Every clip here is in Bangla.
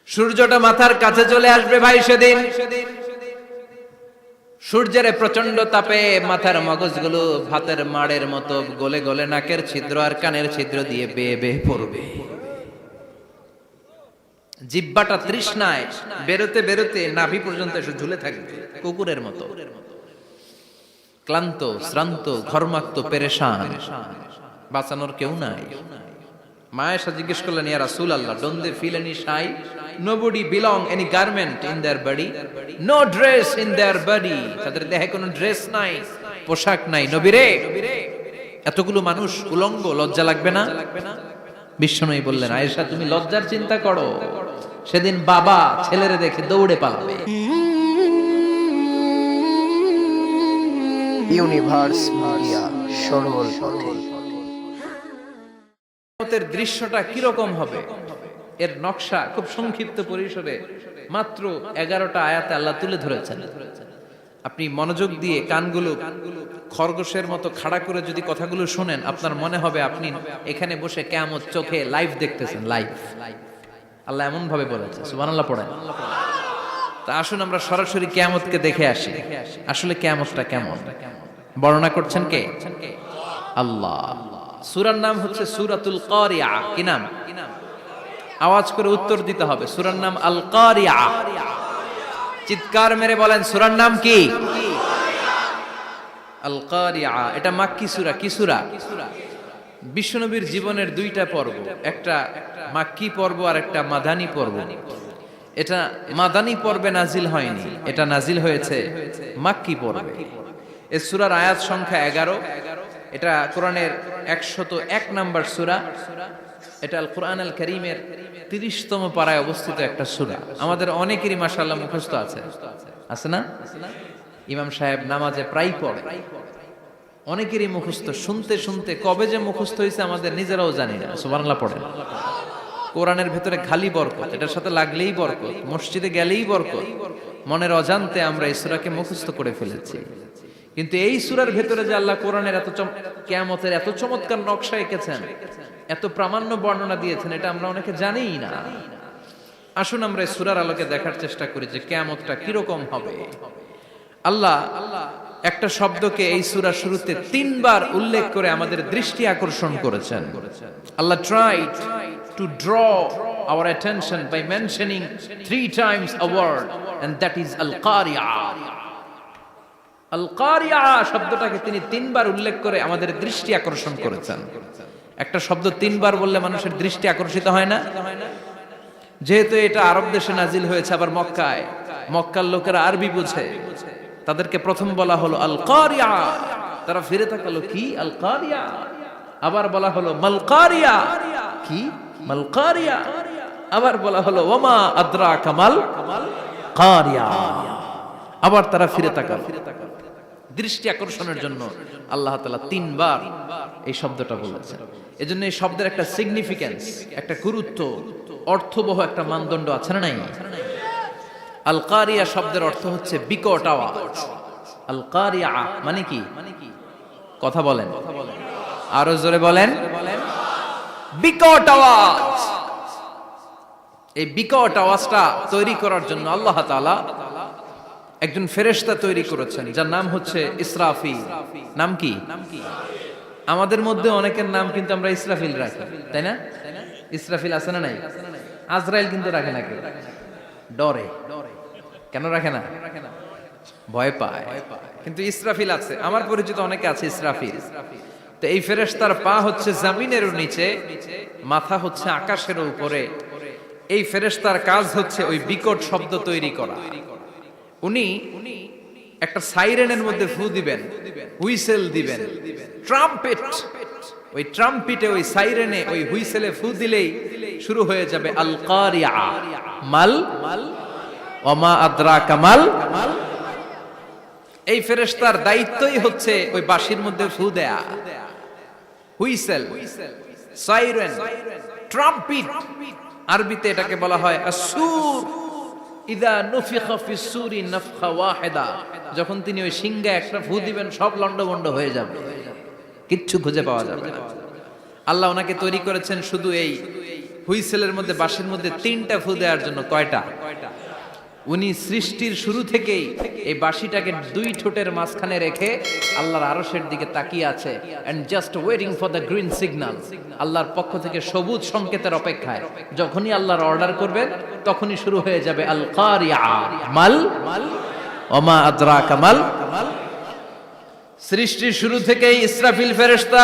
সূর্যটা মাথার কাছে চলে আসবে ভাই সেদিন। সূর্যের প্রচন্ড তাপে মাথার মগজগুলো ভাতের মাড়ের মতো গলে গলে নাকের ছিদ্র আর কানের ছিদ্র দিয়ে বেয়ে বেয়ে পড়বে। জিহ্বাটা তৃষ্ণায় বেরোতে বেরোতে নাভি পর্যন্ত এসে ঝুলে থাকবে কুকুরের মতো, ক্লান্ত শ্রান্ত ঘর্মাক্ত পেরেশান, বাঁচানোর কেউ নাই। মায়েশা জিজ্ঞেস করলেন, ইয়া রাসূলুল্লাহ, don't they feel any shy? Nobody belong any garment in their body, no dress in their body. তাদের দেহে কোনো ড্রেস নাই, পোশাক নাই। নবী রে, এতগুলো মানুষ উলঙ্গ, লজ্জা লাগবে না? বিশ্বনবী বললেন, আয়েশা তুমি লজ্জার চিন্তা করো, সেদিন বাবা ছেলেরে দেখে দৌড়ে পালাবে। ইউনিভার্স মিডিয়া সরল পথে। কিয়ামতের দৃশ্যটা কিরকম হবে এর নকশা খুব সংক্ষিপ্ত পরিসরে মাত্র 11টা আয়াতে আল্লাহ তুলে ধরেছেন। আপনি মনোযোগ দিয়ে কানগুলো খরগোশের মতো খাড়া করে যদি কথাগুলো শুনেন, আপনার মনে হবে আপনি এখানে বসে কিয়ামত চোখে লাইভ দেখতেছেন। লাইভ আল্লাহ এমন ভাবে বলেছে, সুবহানাল্লাহ পড়েন। তা আসুন আমরা সরাসরি কিয়ামতকে দেখে আসি। আসলে কিয়ামতটা কেমন বর্ণনা করছেন কে? আল্লাহ। সূরার নাম হচ্ছে সূরাতুল কারিয়া। কি নাম? আওয়াজ করে উত্তর দিতে হবে। সূরার নাম আল কারিয়া। চিৎকার মেরে বলেন, সূরার নাম কি? আল কারিয়া। এটা মাক্কি সূরা। কি সূরা? বিশ্বনবীর জীবনের দুইটা পর্ব, একটা মাক্কি পর্ব আর একটা মাদানী পর্ব। এটা মাদানী পর্বে নাজিল হয়নি, এটা নাজিল হয়েছে মাক্কি পর্বে। এই সূরার আয়াত সংখ্যা 11। এটা কোরআনের 101 নম্বর সূরা। এটা আল কোরআন আল কারীমের 30তম পারায় অবস্থিত একটা সূরা। আমাদের অনেকেরই মাশাআল্লাহ মুখস্থ আছে, আছে না? ইমাম সাহেব নামাজে প্রায় পড়ে, অনেকেরই মুখস্থ। শুনতে শুনতে কবে যে মুখস্থ হয়েছে আমাদের নিজেরাও জানি না। সুবহানাল্লাহ পড়েন। কোরআনের ভেতরে খালি বরকত, এটার সাথে লাগলেই বরকত, মসজিদে গেলেই বরকত। মনের অজান্তে আমরা এই সূরাকে মুখস্থ করে ফেলেছি। কিন্তু এই সূরার ভেতরে যে আল্লাহ কোরআনের কিয়ামতের এত চমৎকার নকশা এঁকেছেন, এত প্রামাণ্য বর্ণনা দিয়েছেন, এটা আমরা অনেকে জানিই না। আসুন আমরা এই সূরার আলোকে দেখার চেষ্টা করি যে কিয়ামতটা কিরকম হবে। আল্লাহ একটা শব্দকে এই সূরা শুরুতে 3 বার উল্লেখ করে আমাদের দৃষ্টি আকর্ষণ করেছেন। আল্লাহ tried to draw our attention by mentioning 3 times a word, and that is al-qari'ah. আল-কারিয়া শব্দটাকে তিনি 3 বার উল্লেখ করে আমাদের দৃষ্টি আকর্ষণ করেছেন। একটা শব্দ 3 বার বললে মানুষের দৃষ্টি আকর্ষিত হয় না? যেহেতু এটা আরব দেশে নাজিল হয়েছে, আবার মক্কায়, মক্কার লোকেরা আরবি বুঝে, তাদেরকে প্রথম বলা হলো আল-কারিয়া। তারা ফিরে তাকালো, কি আল-কারিয়া? আবার বলা হলো মাল-কারিয়া। কি মাল-কারিয়া? আবার বলা হলো ওমা আদরাকা মাল-কারিয়া। আবার তারা ফিরে তাকালো। দৃষ্টি আকর্ষণের জন্য আল্লাহ তাআলা 3 বার এই শব্দটা বলেছেন। এজন্য এই শব্দের একটা সিগনিফিকেন্স, একটা গুরুত্ব, অর্থবহ একটা মানদণ্ড আছে না নাই? আল কারিয়া শব্দের অর্থ হচ্ছে বিকট আওয়াজ। আল কারিয়া মানে কি? কথা বলেন, আরো জোরে বলেন। বিকট আওয়াজ। এই বিকট আওয়াজটা তৈরি করার জন্য আল্লাহ তাআলা একজন ফেরেশতা তৈরি করেছেন, যার নাম হচ্ছে ইসরাফিল। নাম কি? আমাদের মধ্যে অনেকের নাম কিন্তু আমরা ইসরাফিল রাখি, তাই না? ইসরাফিল আছে না নাই? আজরাইল কিন্তু রাখে না কেউ, ডরে। কেন রাখে না? ভয় পায়। কিন্তু ইসরাফিল আছে, আমার পরিচিত অনেকে আছে ইসরাফিল। তো এই ফেরেশতার পা হচ্ছে জমিনের নিচে, মাথা হচ্ছে আকাশের উপরে। এই ফেরেশতার কাজ হচ্ছে ওই বিকট শব্দ তৈরি করা। উনি একটা সাইরেনের মধ্যে ফু দিবেন, হুইসেল দিবেন, ট্রাম্পেট। ওই ট্রাম্পিটে, ওই সাইরেনে, ওই হুইসেলে ফু দিলেই শুরু হয়ে যাবে আল কারিয়া। মাল ওমা আদরাকা মাল। এই ফেরেশতার দায়িত্বই হচ্ছে ওই বাঁশির মধ্যে ফু দেয়া। Whistle, siren, trumpet. আরবিতে এটাকে বলা হয় আসুর। ইদা নুফিখা ফিস সূরি নাফখা ওয়াহিদা। যখন তিনি ওই সিংহে একটা ফু দিবেন, সব লন্ডভন্ড হয়ে যাবে, কিচ্ছু খুঁজে পাওয়া যাবে না। আল্লাহ ওনাকে তৈরি করেছেন শুধু এই হুইসেলের মধ্যে বাঁশির মধ্যে 3টা ফু দেওয়ার জন্য কয়টা? উনি সৃষ্টির শুরু থেকেই এই বাঁশিটাকে 2 ঠোঁটের মাঝখানে রেখে আল্লাহর আরশের দিকে তাকিয়ে আছে and just waiting for the green signal. আল্লাহর পক্ষ থেকে সবুজ সংকেতের অপেক্ষায়। যখনই আল্লাহর অর্ডার করবেন তখনই শুরু হয়ে যাবে আল কারিয়া মাল ওমা আদরাকা মাল। সৃষ্টির শুরু থেকেই ইসরাফিল ফেরেশতা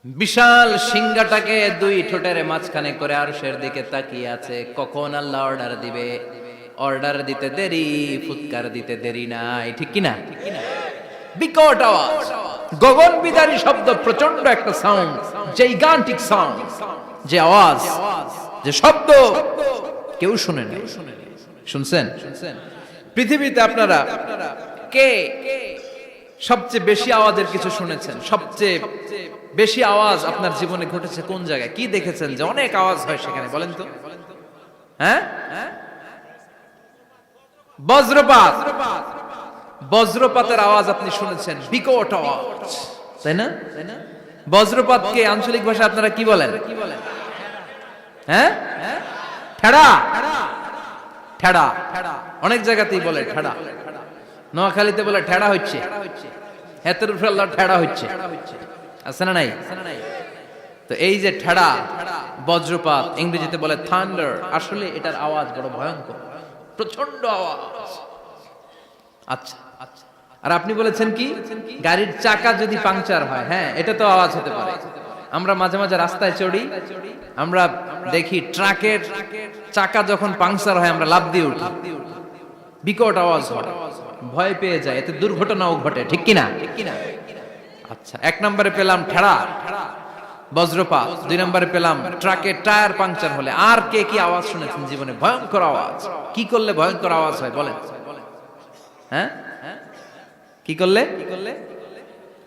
বিশাল সিংহাটাকে 2 ঠোঁটের মাঝখানে করে আরশের দিকে তাকিয়ে আছে, কখন আল্লাহ অর্ডার দিবে। অর্ডার দিতে দেরি, ফুৎকার দিতে দেরি নাই, ঠিক কিনা? বিকট আওয়াজ, গগন বিদারী শব্দ, প্রচন্ড একটা সাউন্ড, জাইগান্টিক সাউন্ড, যে আওয়াজ, যে শব্দ কেউ শুনে নাই। শুনছেন? পৃথিবীতে আপনারা কে সবচেয়ে বেশি আওয়াজের কিছু শুনেছেন? সবচেয়ে বেশি আওয়াজ আপনার জীবনে ঘটেছে কোন জায়গায়? কি দেখেছেন যে অনেক আওয়াজ হয় সেখানে? বলেন তো। হ্যাঁ, বজ্রপাত। বজ্রপাতের আওয়াজ আপনি শুনেছেন, বিকট আওয়াজ, তাই না? বজ্রপাতকে আঞ্চলিক ভাষা আপনারা কি বলেন? হ্যাঁ, ঠেড়া। ঠেড়া অনেক জায়গাতেই বলে ঠেড়া। নোয়াখালীতে বলে ঠেড়া হচ্ছে, হেতের উপরে আল্লাহ ঠেড়া হচ্ছে, আছে না নাই? তো এই যে ঠেড়া, বজ্রপাত, ইংরেজিতে বলে থান্ডার, আসলে এটার আওয়াজ বড় ভয়ঙ্কর, প্রচন্ড আওয়াজ। আচ্ছা, আর আপনি বলেছেন কি, গাড়ির চাকা যদি পাংচার হয়, হ্যাঁ এটা তো আওয়াজ হতে পারে। আমরা মাঝে মাঝে রাস্তায় চড়ি, আমরা দেখি ট্রাকের চাকা যখন পাংচার হয় আমরা লাফ দিয়ে উঠি, বিকট আওয়াজ হয়, ভয় পেয়ে যায়, এতে দুর্ঘটনাও ঘটে, ঠিক কিনা? আচ্ছা, 1 নম্বরে পেলাম ঠেড়া, বজ্রপাত। 2 নম্বরে পেলাম ট্রাকের টায়ার পাংচার হলে। আর কে কি আওয়াজ শুনেছেন জীবনে? ভয়ঙ্কর আওয়াজ। কি করলে ভয়ঙ্কর আওয়াজ হয় বলেন? হ্যাঁ, কি করলে?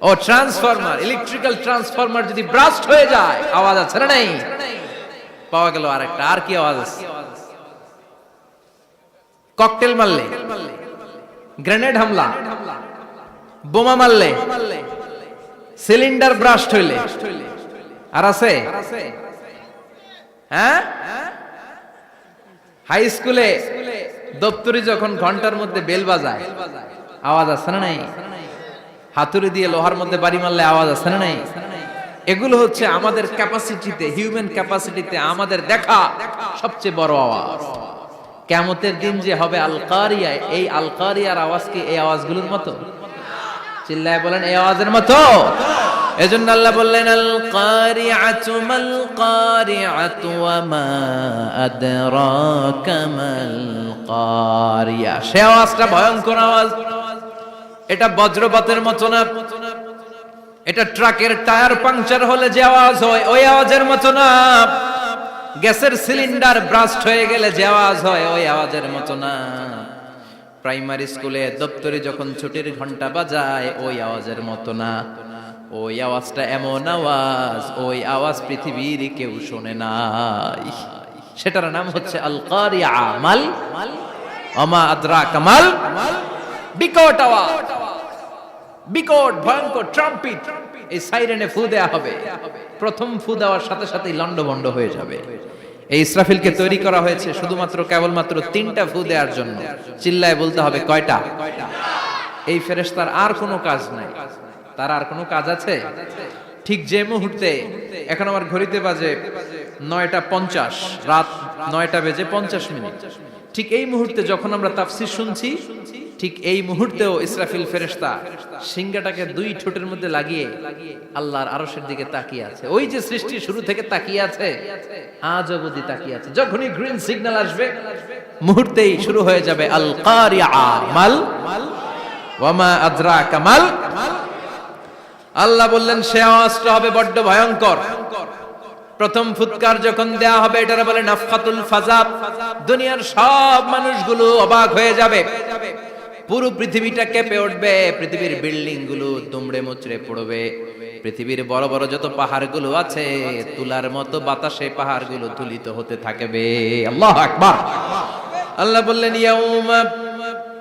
ও ট্রান্সফরমার, ইলেকট্রিক্যাল ট্রান্সফরমার যদি ব্রাস্ট হয়ে যায় আওয়াজ আছে না নাই? পাওয়া গেল আরেকটা। আর কি আওয়াজ আছে? ককটেল মারলে, গ্রেনেড হামলা, বোমা মারলে, সিলিন্ডার ব্রাস্ট হইলে। আর আছে? হ্যাঁ, হাই স্কুলে দপ্তরি যখন ঘন্টার মধ্যে বেল বাজায় আওয়াজ আছে না নাই? হাতুড়ি দিয়ে লোহার মধ্যে বাড়ি মারলে আওয়াজ আছে না নাই? এগুলো হচ্ছে আমাদের ক্যাপাসিটিতে, হিউম্যান ক্যাপাসিটিতে আমাদের দেখা সবচেয়ে বড় আওয়াজ। কিয়ামতের দিন যে হবে আল কারিয়া, এই আল কারিয়ার আওয়াজ কি এই আওয়াজগুলোর মতো? চিল্লায় বলেন, এই আওয়াজের মতো। এজন্য আল্লাহ বললেন আল কারিআতু মাল কারিআতু ওয়া মা আদরাকা মাল কারিয়া। সে আওয়াজটা ভয়ঙ্কর আওয়াজ। এটা বজ্রপাতের মতো না, এটা ট্রাকের টায়ার পাংচার হলে যে আওয়াজ হয় ওই আওয়াজের মতো না, গ্যাসের সিলিন্ডার ব্রাস্ট হয়ে গেলে যে আওয়াজ হয় ওই আওয়াজের মতো না, প্রাইমারি স্কুলে দপ্তরে যখন ছুটির ঘন্টা বাজায় ওই আওয়াজের মতো না। ওই আওয়াজটা এমন আওয়াজ, ওই আওয়াজ পৃথিবীর কেউ শোনে নাই। সেটার নাম হচ্ছে আল কারিয়া মাল ওমা আদরাকা মাল। বিকট আওয়াজ, বিকট ভয়ঙ্কর ট্রাম্পিট। এই সাইরেনে ফু দেয়া হবে, প্রথম ফু দেওয়ার সাথে সাথেই লন্ডভন্ড হয়ে যাবে। এই ইসরাফিলকে তৈরি করা হয়েছে শুধুমাত্র কেবলমাত্র 3টা ফু দেওয়ার জন্য। চিল্লায় বলতে হবে কয়টা? এই ফেরেশতার আর কোনো কাজ নাই। তার আর কোনো কাজ আছে? ঠিক যে মুহূর্তে, এখন আমার ঘড়িতে বাজে 9:50, রাত 9:50, ঠিক এই মুহূর্তে যখন আমরা তাফসীর শুনছি, ঠিক এই মুহূর্তেও ইসরাফিল ফেরেশতা সিংহাটাকে 2 ঠোঁটের মধ্যে লাগিয়ে আল্লাহর আরশের দিকে তাকিয়ে আছে। ওই যে সৃষ্টির শুরু থেকে তাকিয়ে আছে, আজ অবধি তাকিয়ে আছে। যখনই গ্রিন সিগন্যাল আসবে মুহূর্তেই শুরু হয়ে যাবে আল কারিয়া মাল ওয়া মা আদরাকা মাল। আল্লাহ বললেন সে আওয়াজটা হবে বড্ড ভয়ঙ্কর। প্রথম ফুৎকার যখন দেয়া হবে এটার বলে নাফখাতুল ফাজা। দুনিয়ার সব মানুষগুলো অবাক হয়ে যাবে, পুরো পৃথিবীটা কেঁপে উঠবে, পৃথিবীর বিল্ডিং গুলো দুমড়ে মুচড়ে পড়বে, পৃথিবীর বড় বড় যত পাহাড়গুলো আছে তুলার মতো বাতাসে পাহাড়গুলো তুলিত হতে থাকবে। আল্লাহু আকবার। আল্লাহ বললেন ইয়াউমা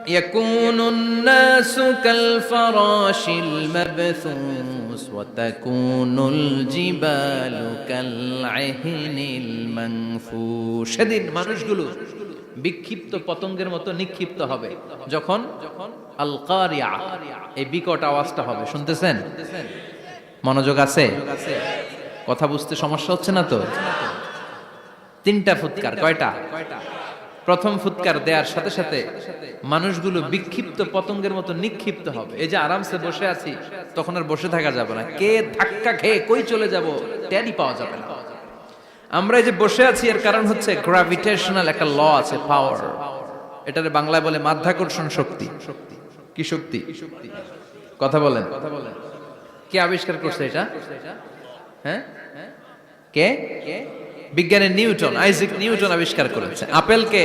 يكون الناس كالفراش المبثوث وتكون الجبال كالعهن المنفوش সেদিন মানুষগুলো বিক্ষিপ্ত পতঙ্গের মতো নিক্ষিপ্ত হবে যখন আল কারিয়া এই বিকট আওয়াজটা হবে শুনতেছেন মনোযোগ আছে কথা বুঝতে সমস্যা হচ্ছে না তো তিনটা ফুৎকার কয়টা প্রথম ফুৎকার দেওয়ার সাথে সাথে মানুষগুলো বিক্ষিপ্ত পতঙ্গের মতো নিক্ষিপ্ত হবে এই যে আরামসে বসে আছি তখন আর বসে থাকা যাবে না কে ধাক্কা খেয়ে কই চলে যাব টেরই পাওয়া যাবে না আমরা এই যে বসে আছি এর কারণ হচ্ছে গ্র্যাভিটেশনাল একটা ল আছে পাওয়ার এটারে বাংলায় বলে মাধ্যাকর্ষণ শক্তি কি শক্তি কথা বলেন কে আবিষ্কার করছে এটা হ্যাঁ কে বিজ্ঞানী নিউটন আইজাক নিউটন আবিষ্কার করেছে আপেলকে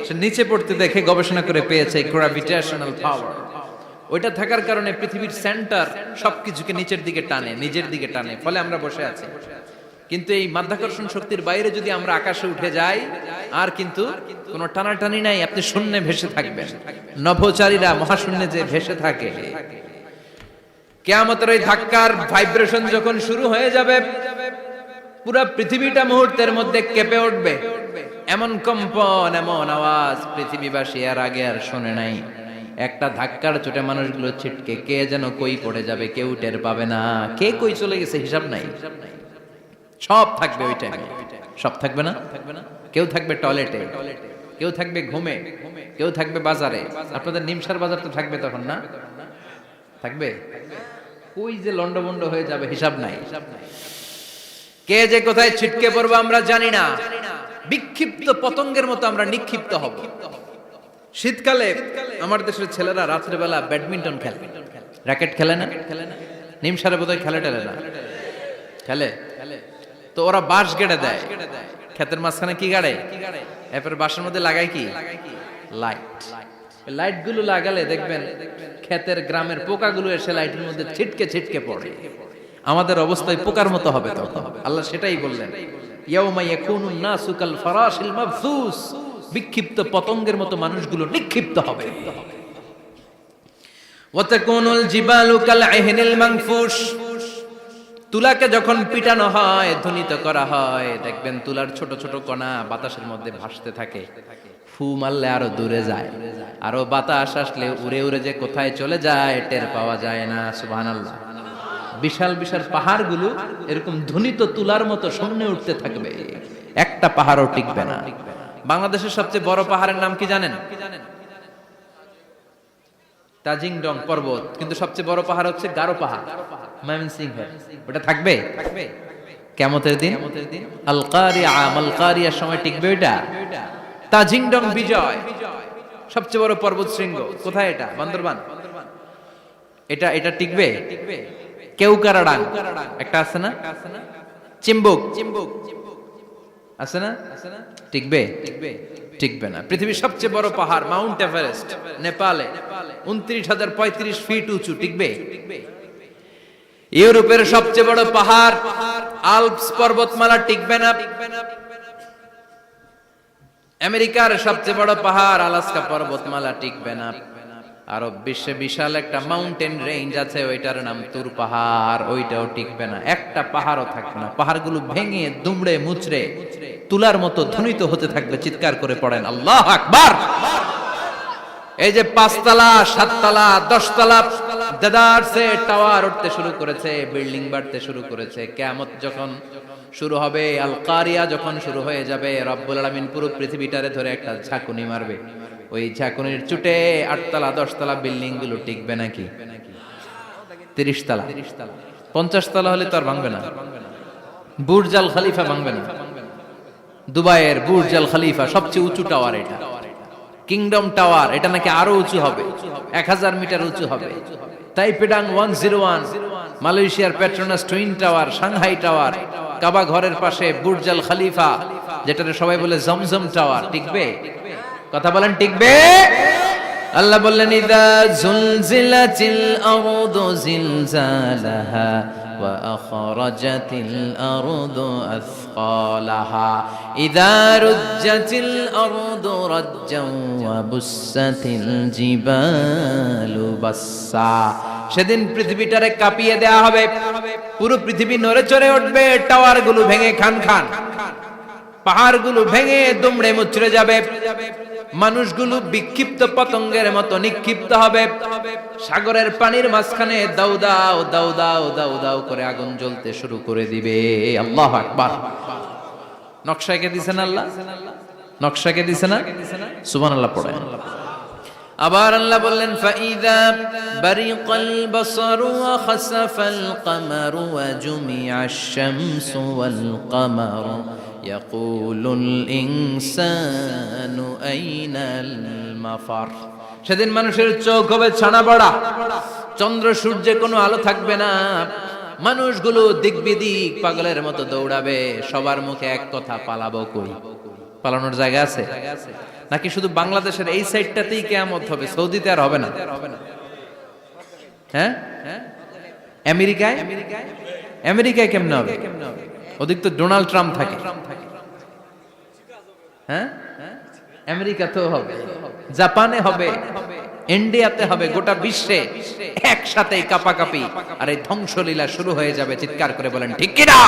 সে নিচে পড়তে দেখে গবেষণা করে পেয়েছে গ্র্যাভিটেশনাল পাওয়ার ওইটা থাকার কারণে পৃথিবীর সেন্টার সবকিছুকে নিচের দিকে টানে নিজের দিকে টানে ফলে আমরা বসে আছি কিন্তু এই মাধ্যাকর্ষণ শক্তির বাইরে যদি আমরা আকাশে উঠে যাই আর কিন্তু কোনো টানাটানি নাই আপনি শূন্যে ভেসে থাকবেন নভোচারীরা মহাশূন্যে যে ভেসে থাকে কিয়ামতের ওই ধাক্কার ভাইব্রেশন যখন শুরু হয়ে যাবে পুরো পৃথিবীটা মুহূর্তের মধ্যে কেঁপে উঠবে এমন কম্পন এমন আওয়াজ পৃথিবীবাসী এর আগে আর শোনে নাই একটা ধাক্কার চোটে মানুষগুলো ছিটকে কে যেন কই পড়ে যাবে কেউ টের পাবে না কে কই চলে গেছে হিসাব নাই সব থাকবে ওই টাইমে সব থাকবে না কেউ থাকবে টয়লেটে কেউ থাকবে ঘুমে কেউ থাকবে বাজারে আপনাদের নিমসার বাজার তো থাকবে তখন না থাকবে কই যে লন্ডভন্ড হয়ে যাবে হিসাব নাই কে যে কোথায় ছিটকে পড়বো আমরা জানি না বিক্ষিপ্ত পতঙ্গের মতো আমরা নিক্ষিপ্ত হব শীতকালে আমার দেশের ছেলেরা রাত্রেবেলা ব্যাডমিন্টন খেলে র্যাকেট খেলে না নিমসারে বোধহয় খেলে টেলে না খেলে তো ওরা বাঁশ গেড়ে দেয় ক্ষেতের মাঝখানে কি গাড়ে এরপর বাঁশের মধ্যে লাগায় কি লাইট গুলো লাগালে দেখবেন ক্ষেতের গ্রামের পোকাগুলো এসে লাইটের মধ্যে ছিটকে ছিটকে পড়ে আমাদের অবস্থায় পোকার মতো হবে তখন আল্লাহ সেটাই বললেন ইয়াউমা ইয়াকুনুন নাসু কাল ফারাশিল মাবসুস বিক্ষিপ্ত পতঙ্গের মতো মানুষগুলো নিক্ষিপ্ত হবে ওয়া তাকুনুল জিবালু কাল আহিনিল মানফুশ তুলাকে যখন পিটানো হয় ধ্বনিত করা হয় দেখবেন তুলার ছোট ছোট কণা বাতাসের মধ্যে ভাসতে থাকে ফু মারলে আরো দূরে যায় আরো বাতাস আসলে উড়ে উড়ে যে কোথায় চলে যায় টের পাওয়া যায় না সুবহানাল্লাহ বিশাল বিশাল পাহাড়গুলো এরকম ধ্বনিত তুলার মতো সামনে উঠতে থাকবে একটা পাহাড়ও টিকবে না বাংলাদেশের সবচেয়ে বড় পাহাড়ের নাম কি জানেন তাজিংডং পর্বত কিন্তু সবচেয়ে বড় পাহাড় হচ্ছে গারো পাহাড় ময়মনসিংহ ওটা থাকবে কিয়ামতের দিন আল কারিয়া মাল কারিয়ার সময় টিকবে ওটা তাজিংডং বিজয় সবচেয়ে বড় পর্বত শৃঙ্গ কোথায় এটা বান্দরবান এটা টিকবে কেউকারাডাং একটা আছে না চিম্বুক আছে না টিকবে টিকবে না পৃথিবীর সবচেয়ে বড় পাহাড় মাউন্ট এভারেস্ট নেপালে 29,035 ফিট উঁচু টিকবে ইউরোপের সবচেয়ে বড় পাহাড় আল্পস পর্বতমালা টিকবে না আমেরিকার সবচেয়ে বড় পাহাড় আলাস্কা পর্বতমালা টিকবে না আরব বিশ্বে বিশাল একটা মাউন্টেন রেঞ্জ আছে ওইটার নাম তুর পাহাড় ওইটাও টিকবে না একটা পাহাড়ও থাকবে না পাহাড়গুলো ভেঙে দুমড়ে মুচড়ে তুলার মতো ধ্বনিত হতে থাকবে চিৎকার করে পড়েন আল্লাহু আকবার এই যে 5 তলা 7 তলা 10 তলা দেদারসে টাওয়ার উঠতে শুরু করেছে বিল্ডিং বাড়তে শুরু করেছে কিয়ামত যখন শুরু হবে আল কারিয়া যখন শুরু হয়ে যাবে রব্বুল আলামিন পুরো পৃথিবীটারে ধরে একটা ঝাঁকুনি মারবে ওই ঝাঁকুনির চুটে 8 তলা 10 তলা বিল্ডিং গুলো টিকবে নাকি 30 তলা 50 তলা হলে তো আর ভাঙবে না বুর্জ আল খলিফা ভাঙবে না দুবাইয়ের বুর্জ আল খলিফা সবচেয়ে উঁচু টাওয়ার এটা কিংডম টাওয়ার এটা নাকি আরো উঁচু হবে 1000 মিটার উঁচু হবে তাইপেডাং 101 মালয়েশিয়ার Petronas twin tower Shanghai tower Kaaba ঘরের পাশে বুর্জ আল খলিফা যেটারে সবাই বলে জমজম টাওয়ার টিকবে কথা বলেন টিকবে আল্লাহ বললেন ইযা জুলজিলাতিল আরদু জিলজালাহা وأخرجت الأرض أثقالها إذا رجت الأرض رجا وبست الجبال بسا সেদিন পৃথিবীটারে কাঁপিয়ে দেয়া হবে, পুরো পৃথিবী নড়ে চড়ে উঠবে, টাওয়ারগুলো ভেঙে খান খান, পাহাড়গুলো ভেঙে দুমড়ে মুচড়ে যাবে, মানুষগুলো বিক্ষিপ্ত পতঙ্গের মতো নিক্ষিপ্ত হবে, সাগরের পানির মাঝখানে দাউ দাউ দাউ দাউ দাউ দাউ করে আগুন জ্বলতে শুরু করে দিবে। আল্লাহু আকবার। নকশাকে দিছেন আল্লাহ, নকশাকে দিছে না? সুবহানাল্লাহ পড়েন। আবার আল্লাহ বললেন ফাইদা বারিকাল বাসারু ওয়া খাসাফাল কামারু ওয়া জুমিআশ শামসু ওয়াল কামারু ইয়াকুলুল ইনসানু আইনাল মাফার। সেদিন মানুষের চোখ হবে ছানা বড়া, চন্দ্র সূর্যে কোনো আলো থাকবে না, মানুষগুলো দিক বিদিক পাগলের মতো দৌড়াবে, সবার মুখে এক কথা, পালাবো কই? পালানোর জায়গা আছে নাকি শুধু বাংলাদেশের এই সাইডটাতেই কিয়ামত হবে, সৌদিতে আর হবে না? হ্যাঁ, আমেরিকায়, আমেরিকায় কেমনে হবে? ওদিক তো ডোনাল্ড ট্রাম্প থাকে। হ্যাঁ, আমেরিকাতেও হবে, জাপানে হবে, ইন্ডিয়াতে হবে, গোটা বিশ্বে একসাথে কাপাকাপি আর এই ধ্বংসলীলা শুরু হয়ে যাবে। চিৎকার করে বলেন ঠিক কি না?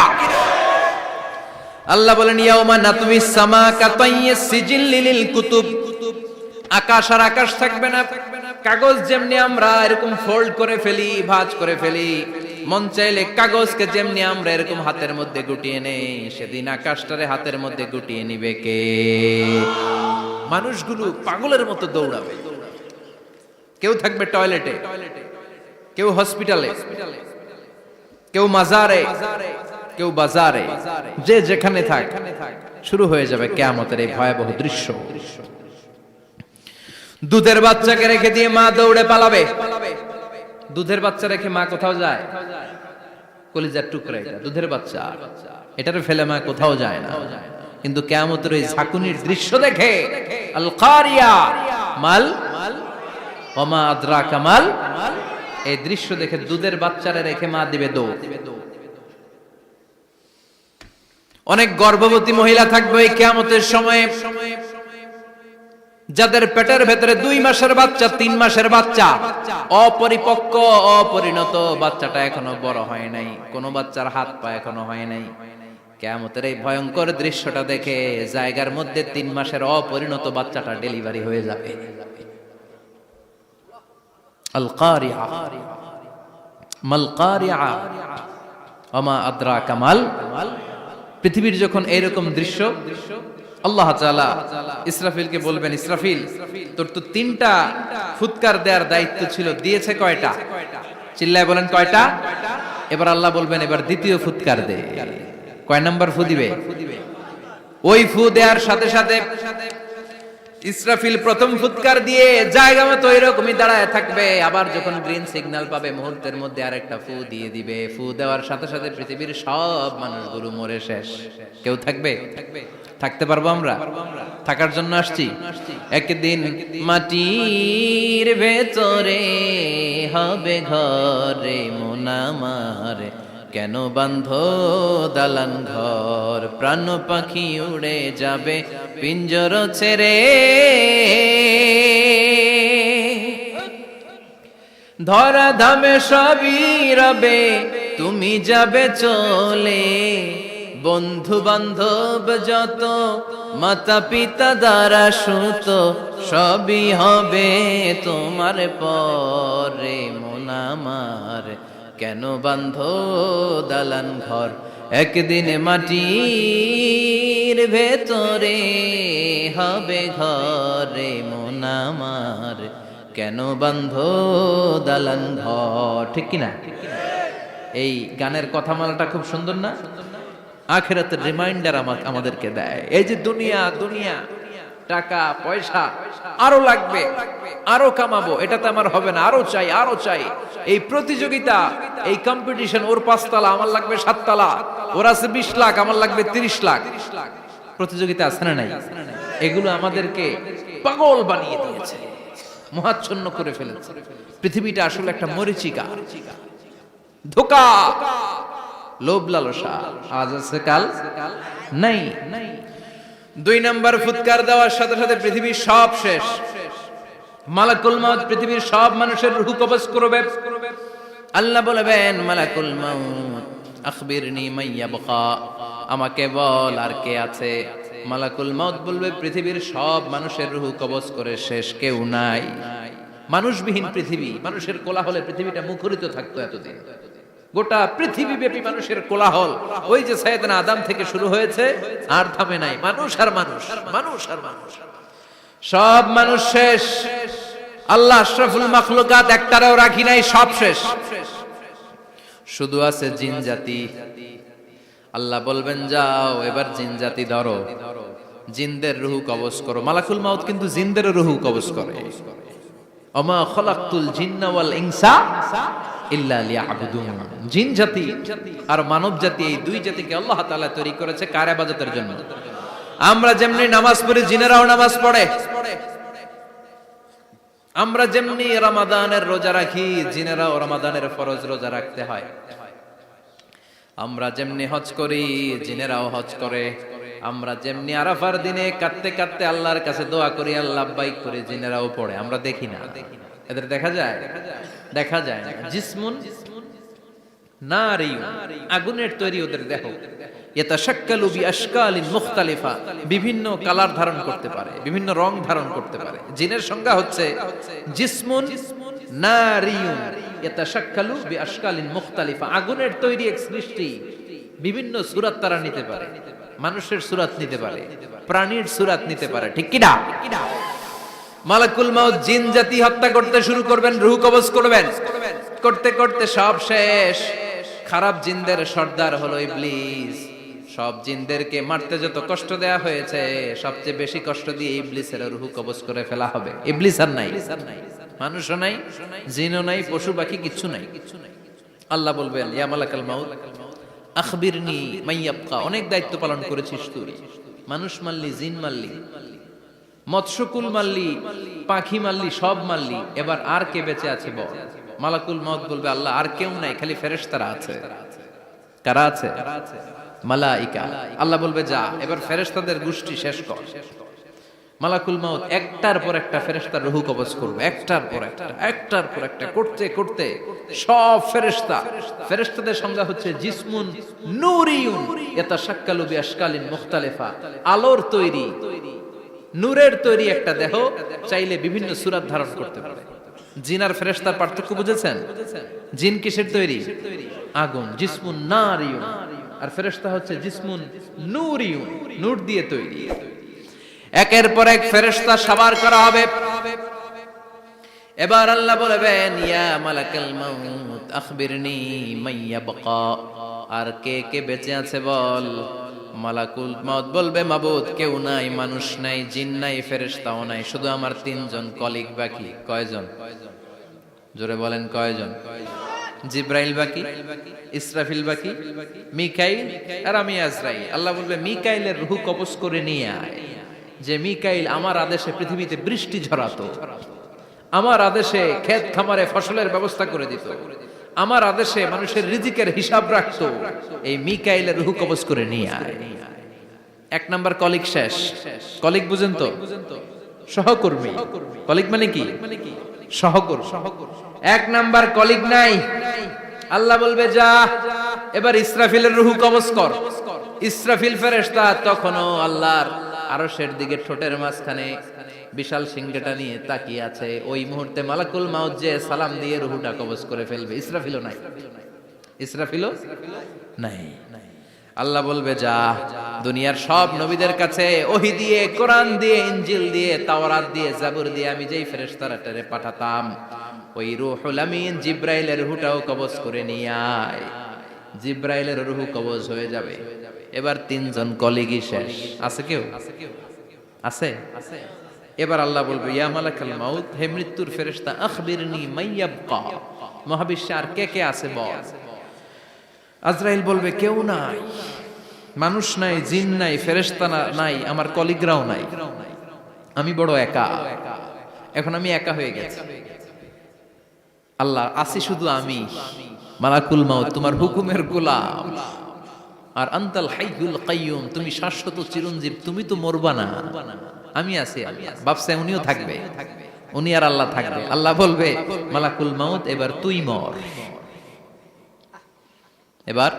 আল্লাহ বলেন ইয়াউমা নাতমিস সামা কাতাইয়িস সিজিল লিল কুতুব। আকাশ আর আকাশ থাকবে না, কাগজ যেমনি আমরা এরকম ফোল্ড করে ফেলি, ভাঁজ করে ফেলি, মন চাইলে কাগজকে যেমনি আমরা এরকম হাতের মধ্যে গুটিয়ে নেই, সেদিন আকাশটারে হাতের মধ্যে গুটিয়ে নিবে কে? মানুষগুলো পাগলের মতো দৌড়াবে, কেউ থাকবে টয়লেটে, কেউ হসপিটালে, কেউ মাজারে, কেউ বাজারে, যে যেখানে থাক, শুরু হয়ে যাবে কিয়ামতের এই ভয়াবহ দৃশ্য। দুধের বাচ্চাকে রেখে দিয়ে মা দৌড়ে পালাবে। দুধের বাচ্চা রেখে মা কোথাও যায়? কলিজার টুকরা এটা, দুধের বাচ্চা, এটারে ফেলে মা কোথাও যায় না। কিন্তু কিয়ামতের এই ঝাঁকুনির দৃশ্য দেখে আল কারিয়া মাল ওয়া মা আদরাকা মাল, এই দৃশ্য দেখে দুধের বাচ্চারে রেখে মা দিবে দৌড়। অনেক গর্ভবতী মহিলা থাকবে এই কিয়ামতের সময়ে, যাদের পেটের ভেতরে 2 মাসের বাচ্চা, 3 মাসের বাচ্চা, অপরিপক্ক অপরিণত, বাচ্চাটা এখনো বড় হয় নাই, কোন বাচ্চার হাত পা এখনো হয় নাই। কিয়ামতের এই ভয়ঙ্কর দৃশ্যটা দেখে জায়গার মধ্যে 3 মাসের অপরিণত বাচ্চাটা ডেলিভারি হয়ে যাবে। আল কারিআ মাল কারিআ ওয়া মা আদরাকা মাল। পৃথিবীর যখন এরকম দৃশ্য, আল্লাহ তাআলা ইসরাফিলকে বলবেন, ইসরাফিল তোর তো 3টা ফুৎকার দেওয়ার দায়িত্ব ছিল, দিয়েছে কয়টা? চিল্লায় বলেন কয়টা? এবার আল্লাহ বলবেন এবার দ্বিতীয় ফুৎকার দে। কয় নাম্বার ফু দিবে? ওই ফু দেওয়ার সাথে সাথে ইসরাফিল প্রথম ফুৎকার দিয়ে জায়গা মতো এরকমই দাঁড়ায় থাকবে, আবার যখন গ্রিন সিগন্যাল পাবে মুহূর্তের মধ্যে আরেকটা ফু দিয়ে দিবে। ফু দেওয়ার সাথে সাথে পৃথিবীর সব মানুষগুলো মরে শেষ, কেউ থাকবে? থাকতে পারবো আমরা? থাকার জন্য আসছি। একদিন মাটির ভেতরে হবে ঘরে মন আমার, কেন বাঁধো দালান ঘর, প্রাণ পাখি উড়ে যাবে পিঞ্জর ছেড়ে, ধরা ধামে সবই রবে তুমি যাবে চলে, বন্ধু বান্ধব যত মাতা পিতা দ্বারা সুত সবই হবে তোমার পরে মন আমার, কেন বাঁধো দালান ঘর, একদিন মাটির ভেতরে হবে ঘরে মন আমার, কেন বাঁধো দালান ঘর। ঠিক কিনা? এই গানের কথামালাটা খুব সুন্দর না? আখিরাতের রিমাইন্ডার আমাদেরকে দেয়। এই যে দুনিয়া দুনিয়া, টাকা পয়সা আরো লাগবে, আরো কামাবো, এটাতে আমার হবে না, আরো চাই আরো চাই। এই প্রতিযোগিতা, এই কম্পিটিশন, ওর 5 তলা আমার লাগবে 7 তলা, ওর আছে 20 লাখ আমার লাগবে 30 লাখ। প্রতিযোগিতা আছে না নাই? এগুলো আমাদেরকে পাগল বানিয়ে দিয়েছে, মোহাচ্ছন্ন করে ফেলেছে। পৃথিবীটা আসলে একটা মরীচিকা, ধোঁকা, লোভ লালসা, আজ আছে কাল নাই। 2 নাম্বার ফুৎকার দেওয়ার সাথে সাথে পৃথিবীর সব শেষ। মালাকুল মাউত পৃথিবীর সব মানুষের রূহ কবজ করবে। আল্লাহ বলবেন, মালাকুল মাউত আখবিরনি মাইয়াবকা, আমাকে বল আর কে আছে। মালাকুল মাউত বলবে, পৃথিবীর সব মানুষের রূহ কবজ করে শেষ, কেউ নাই। মানুষবিহীন পৃথিবী, মানুষের কোলাহলে পৃথিবীটা মুখরিত থাকতো এতদিন। গোটা পৃথিবী ব্যাপী মানুষের কোলাহল, ওই যে সাইয়েদনা আদম থেকে শুরু হয়েছে, আর থামে নাই। মানুষ আর মানুষ, মানুষ আর মানুষ, সব মানুষ শেষ। আল্লাহ আশরাফুল মাখলুকাত একটারও রাখি নাই, সব শেষ। শুধু আছে জিন জাতি। আল্লাহ বলবেন, যাও এবার জিন জাতি ধরো, জিনদের রূহ কবজ করো। মালাকুল মাউত কিন্তু জিনদের রূহ কবজ করে। ওমা খলাকতুল জিন্না ওয়াল ইনসা ইল্লা লিয়াবুদুন। জিন জাতি আর মানব জাতি, এই দুই জাতিকে আল্লাহ তাআলা তৈরি করেছে কার ইবাদতের জন্য। আমরা যেমনি নামাজ পড়ি, জিনেরাও নামাজ পড়ে। আমরা যেমনি রমাদানের রোজা রাখি, জিনেরাও রমাদানের ফরজ রোজা রাখতে হয়। আমরা যেমনি হজ করি, জিনেরাও হজ করে। আমরা যেমনি আরাফার দিনে কাঁদতে কাঁদতে আল্লাহর কাছে দোয়া করি, আল্লাহ লাব্বাইক করে, জিনেরাও পড়ে। আমরা দেখি না, এদের দেখা যায়? দেখা যায় না। জিসমুন নারিয়ুন, আগুনের তৈরি ওদের দেহ। ইয়াতাশাক্কালু বিআশকালিন মুখতালিফা, বিভিন্ন কালার ধারণ করতে পারে, বিভিন্ন রং ধারণ করতে পারে। জিনের সংজ্ঞা হচ্ছে জিসমুন নারিয়ুন ইয়াতাশাক্কালু বিআশকালিন মুখতালিফা, আগুনের তৈরি এক সৃষ্টি। বিভিন্ন সূরত তারা নিতে পারে, মানুষের সূরত নিতে পারে, প্রাণীর সূরত নিতে পারে, ঠিক কি না? মালাকুল মাউত জিন জাতি হত্যা করতে শুরু করবেন, রূহ কবজ করবেন। করতে করতে সব শেষ। খারাপ জিনদের সর্দার হলো ইবলিস। সব জিনদেরকে মারতে যত কষ্ট দেয়া হয়েছে, সবচেয়ে বেশি কষ্ট দিয়ে ইবলিসের রূহ কবজ করে ফেলা হবে। ইবলিস আর নাই, মানুষও নাই, জিনও নাই, পশু পাখি কিচ্ছু নাই। আল্লাহ বলবেন, ইয়া মালাকাল মাউত আখবিরনি মাইয়াবকা, অনেক দায়িত্ব পালন করেছিস তুই। মানুষ মারলি, জিন মারলি, মৎস্যকুল মারলি, পাখি মারলি, সব মারলি, এবার আর কে বেঁচে আছে বল। মালাকুল মাউত বলবে, আল্লাহ আর কেউ নাই, খালি ফেরেশতারা আছে। কারা আছে? মালাইকা। আল্লাহ বলবে, যা এবার ফেরেশতাদের গোষ্ঠী শেষ কর। মালাকুল মাউত একটার পর একটা ফেরেশতার রূহ কবজ করবে, একটার পর একটা, একটার পর একটা করতে করতে সব ফেরেশতা। ফেরেশতাদের সংজ্ঞা হচ্ছে জিসমুন নূরিয়ুন ইয়াতাশাক্কালু বিআশকালিন মুখতালিফা, আলোর তৈরি, নূরের তৈরি একটা দেহ, চাইলে বিভিন্ন সূরত ধারণ করতে পারে। জিন আর ফেরেশতার পার্থক্য বুঝেছেন? জিন কিসের তৈরি? আগুন, জিসমুন নারিয়ুন। আর ফেরেশতা হচ্ছে জিসমুন নূরিয়ুন, নূর দিয়ে তৈরি। একের পর এক ফেরেশতা সবার করা হবে। এবার আল্লাহ বলবেন, ইয়া মালাকাল মাউত আখবিরনি মাইয়াবকা, আর কে কে বেঁচে আছে বল। মালাকুল মাউত বলবে, মাবুদ কেউ নাই, মানুষ নাই, জিন নাই, ফেরেশতাও নাই, শুধু আমার 3 জন কলিগ বাকি। কয়জন? জোরে বলেন, কয়জন? জিব্রাইল বাকি, ইসরাফিল বাকি, মিকাইল আর আমি আজরাইল। আল্লাহ বলবে, মিকাইলের রূহ কবজ করে নিয়ে আয়। যে মিকাইল আমার আদেশে পৃথিবীতে বৃষ্টি ঝরাতো, আমার আদেশে ক্ষেত খামারে ফসলের ব্যবস্থা করে দিত, আমার আদেশে মানুষের রিজিকের হিসাব রাখতো, এই মিকাইলের রূহ কবজ করে নিয়ে আয়। 1 নাম্বার কলিগ শেষ। কলিগ বুঝেন তো? সহকর্মী। কলিগ মানে কি? সহকর্মী। 1 নাম্বার কলিগ নাই। আল্লাহ বলবে, যা এবার ইসরাফিলের রূহ কবজ কর। ইসরাফিল ফেরেশতা তখনও আল্লাহর আরশের দিকে ঠোঁটের মাঝখানে বিশাল সিংহটা নিয়ে তাকিয়ে আছে। ওই মুহূর্তে মালাকুল মাউত যে সালাম দিয়ে রূহটা কবজ করে ফেলবে। ইসরাফিলও নাই, ইসরাফিলও নাই। আল্লাহ বলবে, যা দুনিয়ার সব নবীদের কাছে ওহী দিয়ে, কোরআন দিয়ে, ইনজিল দিয়ে, তাওরাত দিয়ে, জাবুর দিয়ে আমি যেই ফেরেশতারে পাঠাতাম, ওই রূহুল আমিন জিব্রাইলের রূহটাও কবজ করে নিয়ে আয়। জিব্রাইলের রূহ কবজ হয়ে যাবে। এবার 3 জন কলিগই শেষ। আছে কেউ? আছে? এবার আল্লাহ বলবে, ইয়া মালাকাল মাউত, হে মৃত্যুর ফেরেশতা, আখবিরনি মাইয়াবকা, মহাবিশ্বে আর কে কে আছে বল। আজরাইল বলবে, কেউ নাই, মানুষ নাই, জিন নাই, ফেরেশতা নাই, আমার কলিগরাও নাই, আমি বড় একা। এখন আমি একা হয়ে গেছি। আল্লাহ, আসি শুধু আমি। মালাকুল মাউত তোমার হুকুমের গোলাম, আর আনতাল হাইয়ুল কাইয়ুম তুমি শাশ্বত চিরঞ্জীব, তুমি তো মরবা না, আমি আছি। ভাবছে উনিও থাকবে, উনি আর আল্লাহ থাকবে। আল্লাহ বলবে মালাকুল মাউত এবার তুই মর, এবার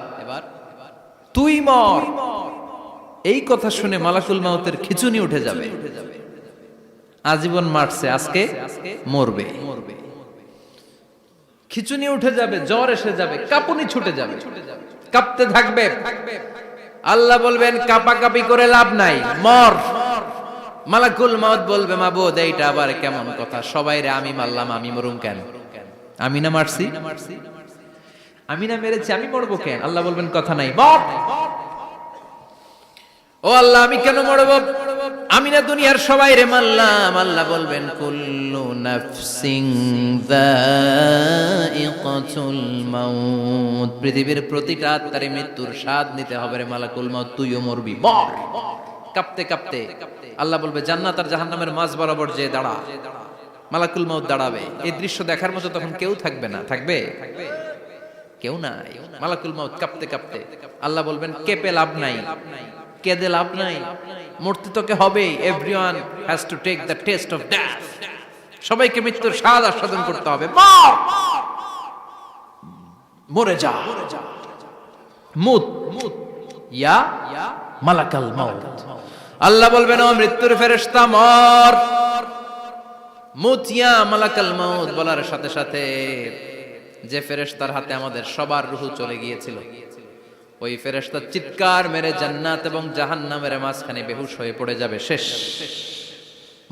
তুই মর। এই কথা শুনে মালাকুল মাউতের খিচুনি উঠে যাবে। আজীবন মারছে, আজকে মরবে। খিচুনি উঠে যাবে, জ্বর এসে যাবে, কাঁপুনি ছুটে যাবে, কাঁপতে থাকবে। আল্লাহ বলবেন কাঁপাকাঁপি করে লাভ নাই, মর। মালাকুল মাউত বলবে মাবুদ এইটা আবার কেমন কথা, সবাই রে আমি মারলাম, আমি মরুম কেন? আমি না মারছি, আমি না মেরেছি, আমি মরবো কেন? আল্লাহ বলবেন কথা নাই, মর। ও আল্লাহ আমি কেন মরবো? আমি না দুনিয়ার সবাই রে মারলাম। আল্লাহ বলবেন কুল্লু নাফসিন যায়িকাতুল মাউত, পৃথিবীর প্রতিটা আত্মারে মৃত্যুর স্বাদ নিতে হবে রে মালাকুল মাউত, তুইও মরবি, মর। কাঁপতে কাঁপতে আল্লাহ বলবে জান্নাত আর জাহান্নামের মাঝ বরাবর যে দাঁড়া। মালাকুল মাউত দাঁড়াবে, এই দৃশ্য দেখার মতো তখন কেউ থাকবে না, থাকবে কেউ নাই। মালাকুল মাউত কাঁপতে কাঁপতে আল্লাহ বলবেন কেঁপে লাভ নাই, কেঁদে লাভ নাই, মরতে তোকে হবেই। Everyone has to take the test of death, সবাইকে মৃত্যুর স্বাদ আস্বাদন করতে হবে, মর, মরে যা। মুত ইয়া মালাকাল মাউত। আল্লাহ বলবেন ও মৃত্যুর ফেরেশতা মর, মুত ইয়া মালাকাল মাউত। বলার সাথে সাথে যে ফেরেশতার হাতে আমাদের সবার রূহ চলে গিয়েছিল, ওই ফেরেশতা চিৎকার মেরে জান্নাত এবং জাহান্নামের মাঝখানে বেহুশ হয়ে পড়ে যাবে, শেষ।